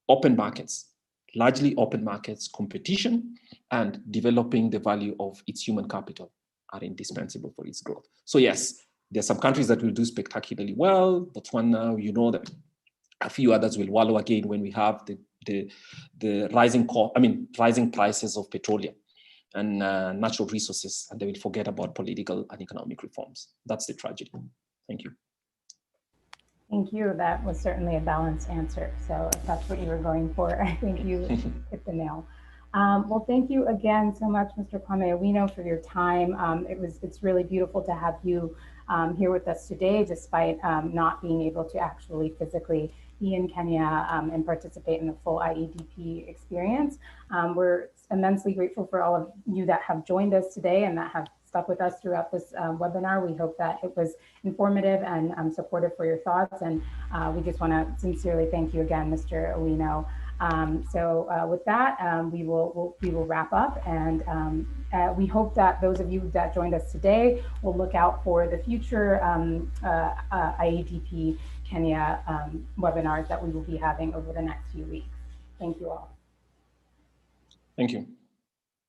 Open markets, largely open markets, competition, and developing the value of its human capital are indispensable for its growth. So yes, there are some countries that will do spectacularly well. Botswana, you know that a few others will wallow again when we have the rising prices of petroleum and natural resources, and they will forget about political and economic reforms. That's the tragedy. Thank you. Thank you. That was certainly a balanced answer. So if that's what you were going for, I think you hit the nail. Well, thank you again so much, Mr. Kwame Owino, for your time. It's really beautiful to have you here with us today, despite not being able to actually physically be in Kenya and participate in the full IEDP experience. We're immensely grateful for all of you that have joined us today and that have stuck with us throughout this webinar. We hope that it was informative and supportive for your thoughts. And we just want to sincerely thank you again, Mr. Owino. With that, we will wrap up, and we hope that those of you that joined us today will look out for the future IEDP Kenya webinars that we will be having over the next few weeks. Thank you all. Thank you.